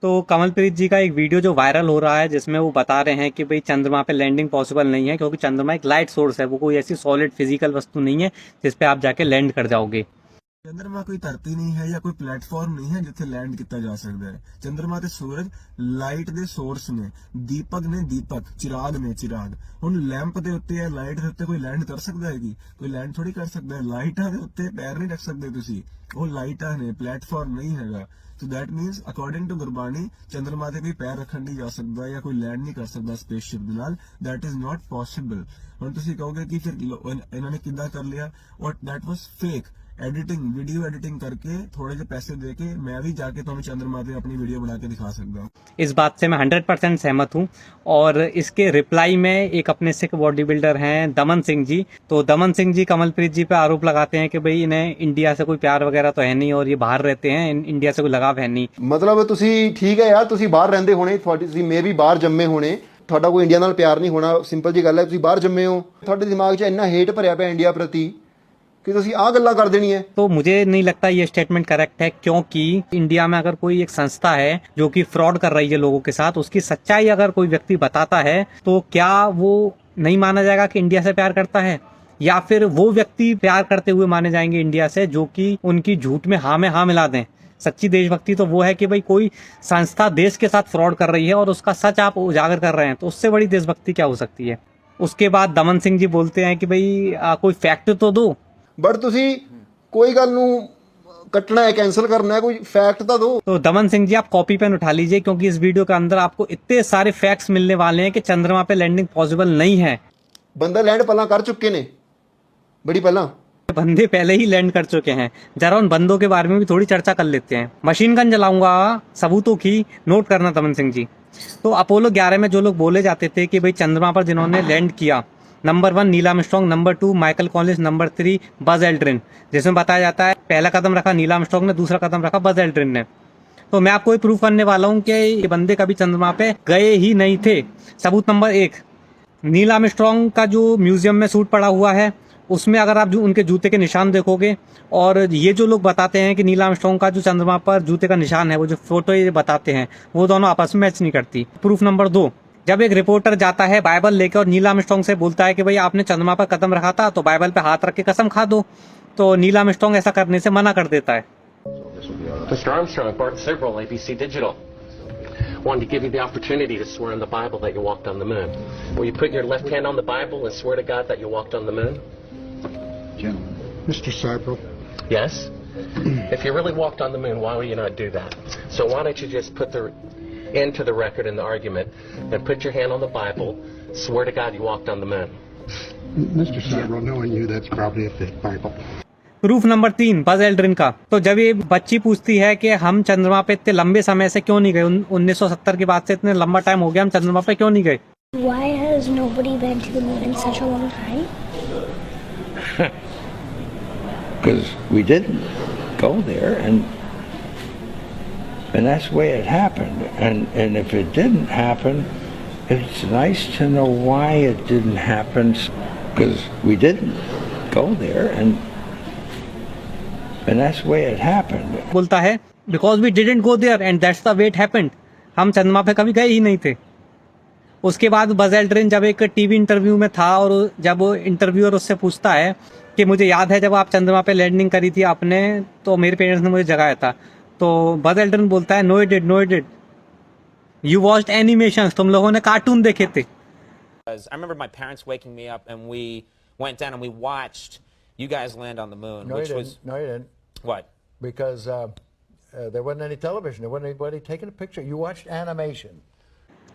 तो कमलप्रीत जी का एक वीडियो जो वायरल हो रहा है जिसमें वो बता रहे हैं कि भाई चंद्रमा पे लैंडिंग पॉसिबल नहीं है, क्योंकि चंद्रमा एक लाइट सोर्स है, वो कोई ऐसी सॉलिड फिजिकल वस्तु नहीं है जिस पे आप जाके लैंड कर जाओगे। चंद्रमा कोई धरती नहीं है या कोई प्लेटफॉर्म नहीं है जिथे लैंड किया जा सकता है। चंद्रमा ते सूरज लाइट दे सोर्स ने, दीपक ने दीपक, चिराग ने चिराग। हुण लैंप दे उत्ते या लाइट दे उत्ते कोई लैंड कर सकता है कि? कोई लैंड थोड़ी कर सकता है। लाइटां दे उत्ते पैर नहीं रख सकते तुसी, वो लाइटां ने, प्लेटफॉर्म नहीं हैगा। तो that means according to Gurbani चंद्रमा ते कोई पैर रखन नहीं जा सकता या कोई लैंड नहीं कर सकता स्पेसशिप दे नाल। That is not possible. हुण तुसी कहोगे कि फिर इन्होंने किद्दां कर लिया, और that was fake editing, video editing करके थोड़े से पैसे देके मैं भी जाके तुम्हें चंद्रमा पे अपनी वीडियो बना के दिखा सकता हूँ। इस बात से मैं 100% सहमत हूँ। और इसके रिप्लाई में एक अपने सिख बॉडी बिल्डर हैं दमन सिंह जी, तो दमन सिंह जी कमलप्रीत जी पे आरोप लगाते हैं कि भाई इन्हें इंडिया से कोई प्यार वगैरह तो है नहीं और ये बाहर रहते हैं, इंडिया से कोई लगाव है नहीं। मतलब तुसी ठीक है यार, तुसी बाहर रहंदे होने, तुसी मे भी बाहर जम्मे होने, ਤੁਹਾਡਾ ਕੋਈ ਇੰਡੀਆ ਨਾਲ ਪਿਆਰ ਨਹੀਂ ਹੋਣਾ। ਸਿੰਪਲ ਜੀ ਗੱਲ ਹੈ, ਤੁਸੀਂ ਬਾਹਰ ਜੰਮੇ ਹੋ, ਤੁਹਾਡੇ ਦਿਮਾਗ 'ਚ ਇੰਨਾ ਹੇਟ ਭਰਿਆ ਪਿਆ ਇੰਡੀਆ ਪ੍ਰਤੀ कि तुसी आ गल्लां कर देनी है। तो मुझे नहीं लगता ये स्टेटमेंट करेक्ट है, क्योंकि इंडिया में अगर कोई एक संस्था है जो कि फ्रॉड कर रही है लोगों के साथ, उसकी सच्चाई अगर कोई व्यक्ति बताता है तो क्या वो नहीं माना जाएगा कि इंडिया से प्यार करता है, या फिर वो व्यक्ति प्यार करते हुए माने जाएंगे इंडिया से जो कि उनकी झूठ में हाँ मिला दें। सच्ची देशभक्ति तो वो है कि भाई कोई संस्था देश के साथ फ्रॉड कर रही है और उसका सच आप उजागर कर रहे हैं, तो उससे बड़ी देशभक्ति क्या हो सकती है। उसके बाद दमन सिंह जी बोलते हैं कि भाई कोई फैक्ट तो दो, बट तुसी कोई गल नू कटना है, कैंसिल करना है, कोई फैक्ट तो दो। तो दमन सिंह जी आप कॉपी पेन उठा लीजिए, क्योंकि इस वीडियो के अंदर आपको इतने सारे फैक्ट्स मिलने वाले हैं कि चंद्रमा पे लैंडिंग पॉसिबल नहीं है। बंदा लैंड पहला कर चुके ने, बड़ी पहला बंदे पहले ही लैंड कर चुके हैं। जरा उन बंदों के बारे में भी थोड़ी चर्चा कर लेते हैं। मशीन गन जलाऊंगा सबूतों की, नोट करना दमन सिंह जी। तो अपोलो 11 में जो लोग बोले जाते थे कि भाई चंद्रमा पर जिन्होंने लैंड किया, number 1 Neil Armstrong, number 2 Michael Collins, number 3 Buzz Aldrin, जिसमें बताया जाता है पहला कदम रखा नील आर्मस्ट्रांग ने, दूसरा कदम रखा बज एल्ड्रिन ने। तो मैं आपको प्रूफ करने वाला हूँ कि ये बंदे कभी चंद्रमा पे गए ही नहीं थे। सबूत नंबर 1, नील आर्मस्ट्रांग का जो म्यूजियम में सूट पड़ा हुआ है उसमें अगर आप जो उनके जूते के निशान देखोगे, और ये जो लोग बताते हैं कि नील आर्मस्ट्रांग का जो चंद्रमा पर जूते का निशान है, वो जो फोटो ये बताते हैं, वो दोनों आपस में मैच नहीं करती। प्रूफ नंबर 2, जब एक रिपोर्टर जाता है बाइबल लेकर और नील आर्मस्ट्रांग से बोलता है कि भाई आपने चंद्रमा पर कदम रखा था तो बाइबल पे हाथ रख के कसम खा दो, तो नील आर्मस्ट्रांग ऐसा करने से मना कर देता है। Mr. Armstrong, Bart Sibrel, ABC Digital, wanted to give you the opportunity to swear on the Bible that you walked on the moon. Will you put your left hand on the Bible and swear to God that you walked on the moon? Gentlemen. Mr. Sibrel. Yes? If you really walked on the moon, why would you not do that? So why don't you just put the into the record in the argument and put your hand on the Bible, swear to God you walked on the moon. Mr. Sibrel, knowing you, that's probably a fake Bible. Proof number 3, Buzz Aldrin का। तो जब ये बच्ची पूछती है कि हम चंद्रमा पे इतने लंबे समय से क्यों नहीं गए, 1970 के बाद से इतने लंबा टाइम हो गया, हम चंद्रमा पे क्यों नहीं गए? Why has nobody been to the moon in such a long time? Because we didn't go there, and that's the way it happened. And if it didn't happen, it's nice to know why it didn't happen. Because we didn't go there, and that's the way it happened. बोलता है because we didn't go there and that's the way it happened. हम चंद्रमा पे कभी गए ही नहीं थे। उसके बाद बज एल्ड्रिन जब एक टीवी इंटरव्यू में था और जब वो इंटरव्यूअर उससे पूछता है कि मुझे याद है जब आप चंद्रमा पे लैंडिंग करी थी आपने, तो मेरे पेरेंट्स ने मुझे जगाया था, तो बज एल्ड्रिन बोलता है no it did you watched animations, तुम लोगों ने कार्टून देखे थे। I remember my parents waking me up and we went down and we watched you guys land on the moon. No, you didn't. What? Because there wasn't any television. There wasn't anybody taking a picture. You watched animation.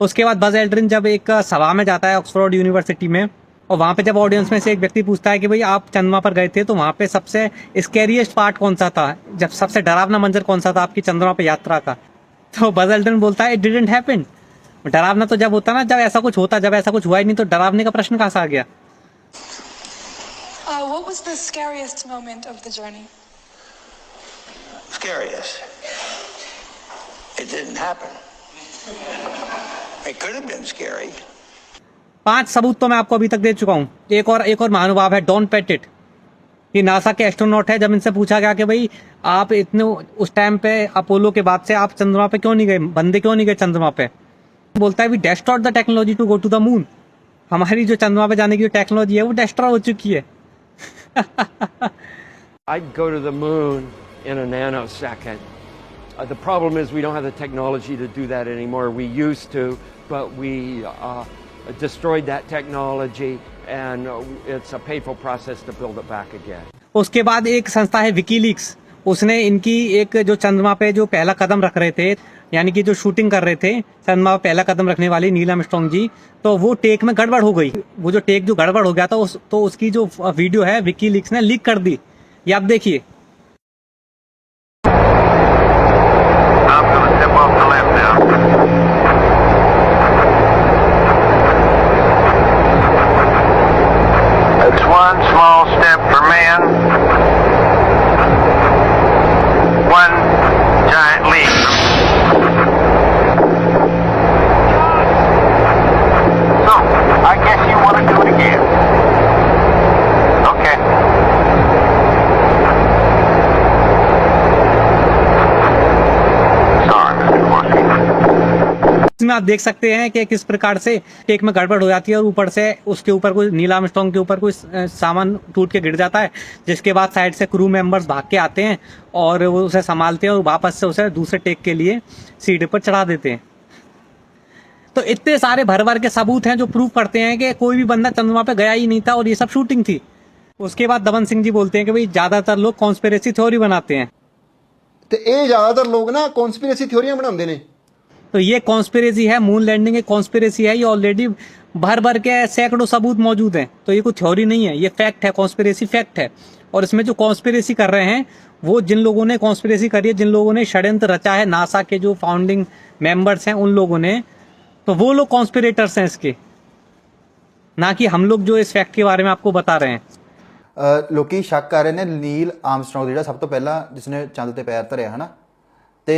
उसके बाद Buzz Aldrin जब एक सभा में जाता है Oxford university में, और वहां पे जब ऑडियंस में से एक व्यक्ति पूछता है कि भाई आप चंद्रमा पर गए थे, तो वहां पे सबसे स्कैरिएस्ट पार्ट कौन सा था, जब सबसे डरावना मंजर कौन सा था आपकी चंद्रमा पे यात्रा का, तो बज एल्ड्रिन बोलता है इट डिडंट हैपन। डरावना तो जब होता ना, जब ऐसा कुछ होता, जब ऐसा कुछ हुआ ही नहीं, तो डरावने का प्रश्न कहां से आ गया? What was the scariest moment of the journey? Scariest? It didn't happen. It could have been scary. 5 सबूत तो मैं आपको अभी तक दे चुका हूं। एक और महानुभाव है डॉन पेटिट। ये नासा के एस्ट्रोनॉट है। जब इनसे पूछा गया कि भाई आप इतने उस टाइम पे अपोलो के बाद से आप चंद्रमा पे क्यों नहीं गए, बंदे क्यों नहीं गए चंद्रमा पे, बोलता है we destroyed the technology to go to the moon. हमारी जो चंद्रमा पे जाने की जो टेक्नोलॉजी है वो डेस्ट्रॉय हो चुकी है। I'd go to the moon in a nanosecond. The problem is we don't have the technology to do that anymore. We used to, but we destroyed that technology, and it's a painful process to build it back again. उसके बाद एक संस्था है WikiLeaks, उसने इनकी एक जो चंद्रमा पे जो पहला कदम रख रहे थे, यानी कि जो शूटिंग कर रहे थे चंद्रमा पे पहला कदम रखने वाली नील आर्मस्ट्रांग जी, तो वो टेक में गड़बड़ हो गई। वो जो टेक जो गड़बड़ हो गया था तो उसकी जो वीडियो है विकीलीक्स ने लीक कर दी। ये आप देखिए। It's one small step for man, one giant leap. So, I guess you want to do it again. Okay. Sorry, Mr. Dvorsky. इसमें आप देख सकते हैं कि किस प्रकार से टेक में गड़बड़ हो जाती है और ऊपर से उसके ऊपर कोई नील आर्मस्ट्रांग के ऊपर कोई सामान टूट के गिर जाता है, जिसके बाद साइड से क्रू मेंबर्स भाग के आते हैं और वो उसे संभालते हैं और वापस से उसे दूसरे टेक के लिए सीढ़ी पर चढ़ा देते हैं। तो इतने सारे भर भर के सबूत हैं जो प्रूव करते हैं कि कोई भी बंदा चंद्रमा पे गया ही नहीं था और ये सब शूटिंग थी। उसके बाद दमन सिंह जी बोलते हैं कि भाई ज्यादातर लोग कॉन्स्पिरेसी थ्योरी बनाते हैं। ਤੇ ਇਹ ਜ਼ਿਆਦਾतर ਲੋਕ ਨਾ ਕਨਸਪੀਰੇਸੀ ਥਿਉਰੀਆਂ ਬਣਾਉਂਦੇ ਨੇ। तो ये कॉन्स्पिरेसी है, मून लैंडिंग एक कॉन्स्पिरेसी है। ये ऑलरेडी भर भर के सैकड़ों सबूत मौजूद हैं, तो ये कोई थ्योरी नहीं है, ये फैक्ट है, कॉन्स्पिरेसी फैक्ट है। और इसमें जो कॉन्स्पिरेसी कर रहे हैं वो जिन लोगों ने कॉन्स्पिरेसी करी है, जिन लोगों ने षड्यंत्र रचा है, नासा के जो फाउंडिंग मेंबर्स हैं उन लोगों ने, तो वो लोग कॉन्स्पिरेटर्स हैं इसके, ना कि हम लोग जो इस फैक्ट के बारे में आपको बता रहे हैं। ਲੋਕੀ ਸ਼ੱਕ ਕਰ ਰਹੇ ਨੇ ਨੀਲ ਆਰਮਸਟਰੌਂਗ ਜਿਹੜਾ ਸਭ ਤੋਂ ਪਹਿਲਾਂ ਜਿਸਨੇ ਚੰਦ ਤੇ ਪੈਰ ਧਰਿਆ ਹਨਾ, ਤੇ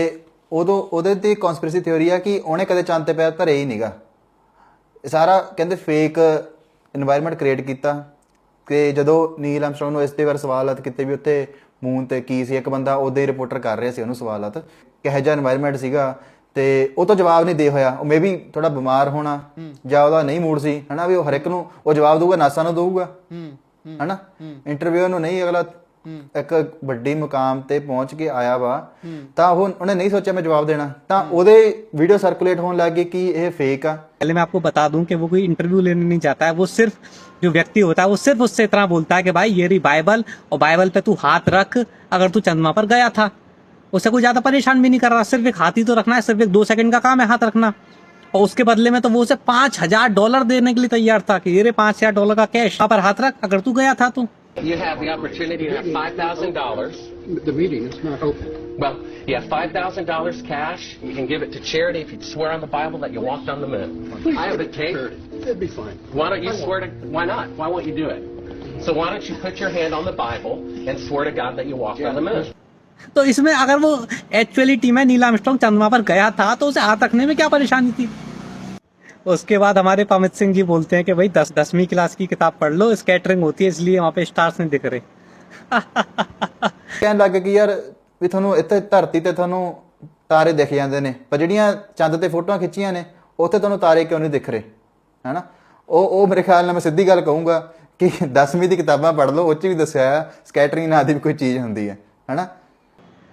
ਉਦੋਂ ਉਹਦੇ ਤੇ ਕਨਸਪੀਰੇਸੀ ਥਿਉਰੀ ਆ ਕਿ ਉਹਨੇ ਕਦੇ ਚੰਦ ਤੇ ਪੈਰ ਧਰਿਆ ਹੀ ਨਹੀਂਗਾ। ਇਹ ਸਾਰਾ ਕਹਿੰਦੇ ਫੇਕ এনवायरमेंट ਕ੍ਰੀਏਟ ਕੀਤਾ ਕਿ ਜਦੋਂ ਨੀਲ ਆਰਮਸਟਰੌਂਗ ਨੂੰ ਇਸ ਤੇ ਵਾਰ ਸਵਾਲਾਤ ਕੀਤੇ ਵੀ ਉੱਥੇ ਮੂਨ ਤੇ ਕੀ ਸੀ, ਇੱਕ ਬੰਦਾ ਉਹਦੇ ਰਿਪੋਰਟਰ ਕਰ ਰਿਹਾ ਸੀ ਉਹਨੂੰ ਸਵਾਲਾਤ ਕਿਹੋ ਜਿਹਾ এনवायरमेंट ਸੀਗਾ, ਤੇ ਉਹ ਤੋਂ ਜਵਾਬ ਨਹੀਂ ਦੇ ਹੋਇਆ। ਉਹ ਮੇਬੀ ਥੋੜਾ ਬਿਮਾਰ ਹੋਣਾ ਜਾਂ ਉਹਦਾ ਨਹੀਂ ਮੂਡ ਸੀ ਹਨਾ, ਵੀ ਉਹ ਹਰ ਇੱਕ ਨੂੰ ਉਹ ਜਵਾਬ ਦਊਗਾ, ਨਾਸਾ ਨੂੰ ਦਊਗਾ ਹਨਾ, ਇੰਟਰਵਿਊ ਨੂੰ ਨਹੀਂ। ਅਗਲਾ ਇੱਕ ਵੱਡੀ ਮੁਕਾਮ ਤੇ ਪਹੁੰਚ ਕੇ ਆਇਆ ਵਾ ਤਾਂ ਉਹਨੇ नहीं सोचा मैं जवाब देना, ਤਾਂ ਉਹਦੇ ਵੀਡੀਓ ਸਰਕੂਲੇਟ ਹੋਣ ਲੱਗ ਗਈ कि ਇਹ फेक ਆ। पहले मैं आपको बता दूं कि वो कोई इंटरव्यू लेने नहीं जाता है, वो सिर्फ जो व्यक्ति होता है वो सिर्फ उससे इतना बोलता है कि भाई ये रही बाइबल और बाइबल पे तू हाथ रख अगर तू चंद्रमा पर गया था। उससे कोई ज्यादा परेशान भी नहीं कर रहा, सिर्फ एक हाथ ही तो रखना है, सिर्फ एक 2 सेकंड का काम है हाथ रखना। और उसके बदले में तो वो उसे $5000 देने के लिए तैयार था कि ये रे $5000 का कैश यहाँ पर हाथ रख अगर तू गया था तो। You have the opportunity to have $5,000. The meeting is not open. Well, you have $5,000 cash. You can give it to charity if you swear on the Bible that you walked on the moon. I have the tape. It'd be fine. Why don't you swear to? Why not? Why won't you do it? So why don't you put your hand on the Bible and swear to God that you walked on the moon? तो इसमें अगर वो actuality में Neil Armstrong चंद्रमा पर गया था तो उसे हाथ रखने में क्या परेशानी थी। उसके बाद हमारे पमित सिंह जी बोलते हैं कि भाई 10वीं क्लास की किताब पढ़ लो, स्कैटरिंग होती है इसलिए वहां पे स्टार्स नहीं दिख रहे। ਕਹਿਣ ਲੱਗ ਕਿ ਯਾਰ ਵੀ ਤੁਹਾਨੂੰ ਇੱਥੇ ਧਰਤੀ ਤੇ ਤੁਹਾਨੂੰ ਤਾਰੇ ਦਿਖ ਜਾਂਦੇ ਨੇ, ਪਰ ਜਿਹੜੀਆਂ ਚੰਦ ਤੇ ਫੋਟੋਆਂ ਖਿੱਚੀਆਂ ਨੇ ਉੱਥੇ ਤੁਹਾਨੂੰ ਤਾਰੇ ਕਿਉਂ ਨਹੀਂ ਦਿਖ ਰਹੇ ਹੈਨਾ। ਉਹ ਮੇਰੇ ਖਿਆਲ ਨਾਲ ਮੈਂ ਸਿੱਧੀ ਗੱਲ ਕਹੂੰਗਾ ਕਿ 10वीं ਦੀ ਕਿਤਾਬਾਂ ਪੜ੍ਹ ਲਓ, ਉਹ 'ਚ ਵੀ ਦੱਸਿਆ ਹੈ ਸਕੈਟਰਿੰਗ ਨਾਂ ਦੀ ਵੀ ਕੋਈ ਚੀਜ਼ ਹੁੰਦੀ ਹੈ ਹੈਨਾ।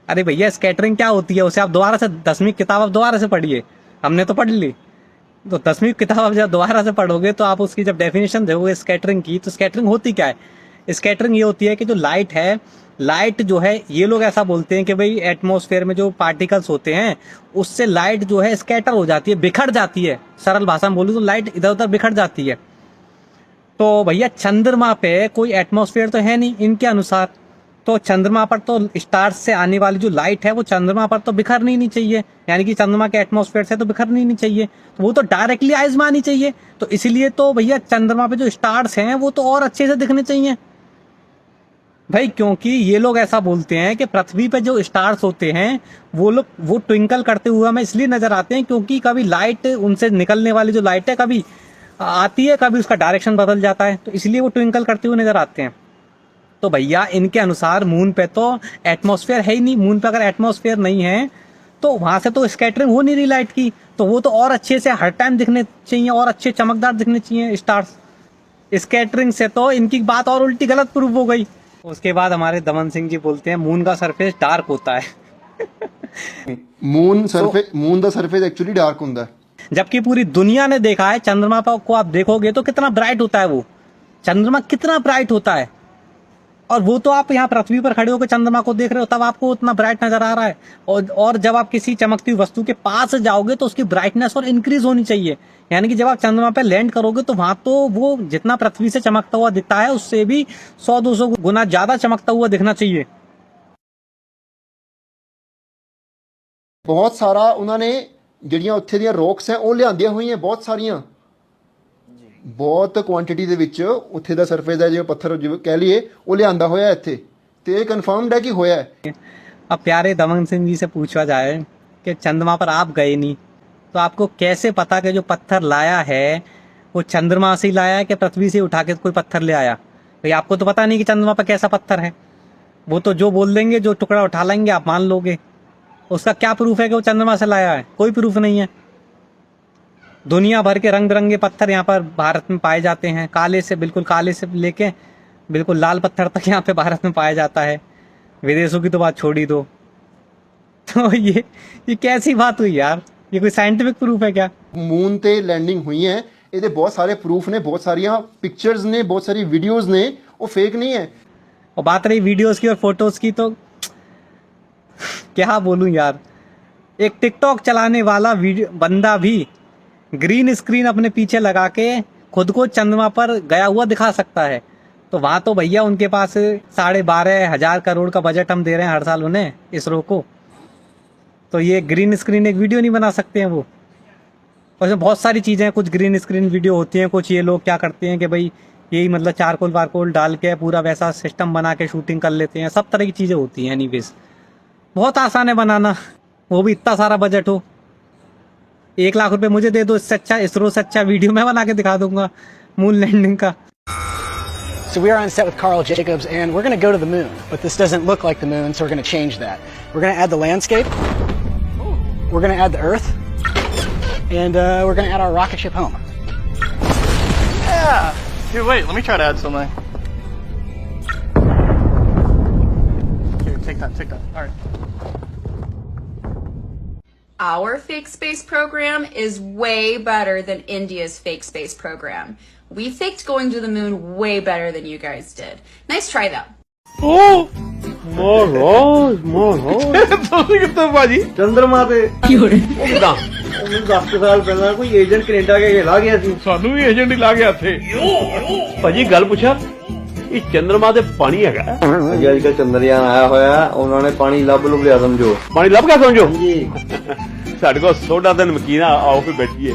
अरे भैया स्कैटरिंग क्या होती है, उसे आप दोबारा से 10वीं किताब आप दोबारा से पढ़िए, हमने तो पढ़ ली। तो 10वीं किताब आप जब दोबारा से पढ़ोगे तो आप उसकी जब डेफिनेशन दोगे स्कैटरिंग की, तो स्कैटरिंग होती क्या है। स्कैटरिंग ये होती है कि जो लाइट है, लाइट जो है ये लोग ऐसा बोलते हैं कि भाई एटमॉस्फेयर में जो पार्टिकल्स होते हैं उससे लाइट जो है स्कैटर हो जाती है, बिखर जाती है। सरल भाषा में बोलूँ तो लाइट इधर उधर बिखर जाती है। तो भैया चंद्रमा पे कोई एटमॉस्फेयर तो है नहीं इनके अनुसार, तो चंद्रमा पर तो स्टार्स से आने वाली जो लाइट है वो चंद्रमा पर तो बिखरनी नहीं चाहिए, यानी कि चंद्रमा के एटमॉस्फेयर से तो बिखरनी नहीं चाहिए, तो वो तो डायरेक्टली आइज में आनी चाहिए। तो इसलिए तो भैया चंद्रमा पे जो स्टार्स हैं वो तो और अच्छे से दिखने चाहिए भाई, क्योंकि ये लोग ऐसा बोलते हैं कि पृथ्वी पे जो स्टार्स होते हैं वो लोग वो ट्विंकल करते हुए हमें इसलिए नजर आते हैं क्योंकि कभी लाइट उनसे निकलने वाली जो लाइट है कभी आती है, कभी उसका डायरेक्शन बदल जाता है, तो इसलिए वो ट्विंकल करते हुए नजर आते हैं। तो भैया इनके अनुसार मून पे तो एटमॉस्फेयर है ही नहीं। मून पे अगर एटमॉस्फेयर नहीं है तो वहां से तो स्कैटरिंग हो नहीं रही लाइट की, तो वो तो और अच्छे से हर टाइम दिखने चाहिए और अच्छे चमकदार दिखने चाहिए स्टार्स। स्कैटरिंग से तो इनकी बात और उल्टी गलत प्रूव हो गई। उसके बाद हमारे दमन सिंह जी बोलते हैं मून का सरफेस डार्क होता है। मून दा सरफेस एक्चुअली डार्क होता है, जबकि पूरी दुनिया ने देखा है चंद्रमा को आप देखोगे तो कितना ब्राइट होता है वो चंद्रमा, कितना ब्राइट होता है। और वो तो आप यहाँ पृथ्वी पर खड़े होकर चंद्रमा को देख रहे हो तब आपको उतना ब्राइट नजर आ रहा है, और जब आप किसी चमकती हुई वस्तु के पास जाओगे तो उसकी ब्राइटनेस और इंक्रीज होनी चाहिए। यानी कि जब आप चंद्रमा पे लैंड करोगे तो वहां तो वो जितना पृथ्वी से चमकता हुआ दिखता है उससे भी 100-200 गुना ज्यादा चमकता हुआ दिखना चाहिए। बहुत सारा उन्होंने ਜਿਹੜੀਆਂ ਉੱਥੇ ਦੀਆਂ ਰੌਕਸ ਹੈ ਉਹ ਲਿਆਂਦੀਆਂ ਹੋਈਆਂ ਬਹੁਤ ਸਾਰੀਆਂ, ਬਹੁਤ ਕੁਆਂਟੀਟੀ ਦੇ ਵਿੱਚ ਉੱਥੇ ਦਾ ਸਰਫੇਸ ਹੈ, ਜਿਵੇਂ ਪੱਥਰ ਜਿਵੇਂ ਕਹਿ ਲਈਏ ਉਹ ਲਿਆਂਦਾ ਹੋਇਆ ਇੱਥੇ, ਤੇ ਇਹ ਕਨਫਰਮਡ ਹੈ कि ਹੋਇਆ है। अब प्यारे दमन सिंह जी से पूछा जाए कि चंद्रमा पर आप गए नहीं तो आपको कैसे पता कि जो पत्थर लाया है वो चंद्रमा से ही लाया है कि पृथ्वी से उठा के कोई पत्थर ले आया? भाई आपको तो पता नहीं कि चंद्रमा पर कैसा पत्थर है, वो तो जो बोल देंगे, जो टुकड़ा उठा लेंगे आप मान लोगे। उसका क्या प्रूफ है कि वो चंद्रमा से लाया है? कोई प्रूफ नहीं है। दुनिया भर के रंग बिरंगे पत्थर यहाँ पर भारत में पाए जाते हैं, काले से बिल्कुल काले से लेके बिल्कुल लाल पत्थर तक यहाँ पे भारत में पाया जाता है। विदेशों की तो बात छोड़ ही दो। तो ये कैसी बात हुई यार, ये कोई साइंटिफिक प्रूफ है क्या? मून ते लैंडिंग हुई है, ਇਹਦੇ बहुत सारे प्रूफ ने, बहुत सारिया पिक्चर्स ने, बहुत सारी वीडियोस ने, वो फेक नहीं है। और बात रही वीडियोस की और फोटोज की तो क्या बोलूं यार, एक टिकटॉक चलाने वाला बंदा भी ग्रीन स्क्रीन अपने पीछे लगा के खुद को चंद्रमा पर गया हुआ दिखा सकता है। तो वहां तो भैया उनके पास 12,500 करोड़ का बजट हम दे रहे हैं हर साल उन्हें, इसरो को, तो ये ग्रीन स्क्रीन एक वीडियो नहीं बना सकते हैं वो। और बहुत सारी चीजें हैं, कुछ ग्रीन स्क्रीन वीडियो होती हैं, कुछ ये लोग क्या करते हैं कि भाई यही मतलब चारकोल वारकोल डाल के पूरा वैसा सिस्टम बना के शूटिंग कर लेते हैं। सब तरह की चीजें होती हैं। एनीवेज बहुत आसान है बनाना, वो भी इतना सारा बजट हो। 1 लाख रुपए मुझे दे दो, इससे अच्छा इसरो से अच्छा वीडियो मैं बना के दिखा दूंगा मून लैंडिंग का। So we are on set with Carl Jacobs, and we're going to go to the moon, but this doesn't look like the moon, so we're going to change that. We're going to add the landscape, we're going to add the Earth, and we're going to add our rocket ship home. Yeah! Dude, wait, let me try to add something. Here, take that. All right. Our fake space program is way better than India's fake space program. We faked going to the moon way better than you guys did. Nice try though. Oh! ਮਹਾਰਾਜ ਤੁਸੀਂ ਕਿੱਥੇ ਭਾਜੀ ਚੰਦਰਮਾ ਤੇ ਕਿਦਾਂ ਉਹਨੂੰ 10 ਸਾਲ ਪਹਿਲਾਂ ਕੋਈ ਏਜੰਟ ਕੈਨੇਡਾ ਕੇ ਲਾ ਗਿਆ ਸੀ, ਸਾਨੂੰ ਵੀ ਏਜੰਟ ਹੀ ਲਾ ਗਿਆ ਇੱਥੇ। ਭਾਜੀ ਗੱਲ ਪੁੱਛਾਂ, ਇਹ ਚੰਦਰਮਾ ਤੇ ਪਾਣੀ ਹੈਗਾ? ਜੀ ਅੱਜ ਕੱਲ ਚੰਦਰਯਾਨ ਆਇਆ ਹੋਇਆ, ਉਹਨਾਂ ਨੇ ਪਾਣੀ ਲੱਭ ਲਿਆ ਸਮਝੋ। ਪਾਣੀ ਲੱਭ ਗਿਆ ਸਮਝੋ ਜੀ। ਸਾਡੇ ਕੋਲ ਸੋਡਾ ਤੇ ਨਮਕੀਨ ਆ, ਆਓ ਫਿਰ ਬੈਠੀਏ।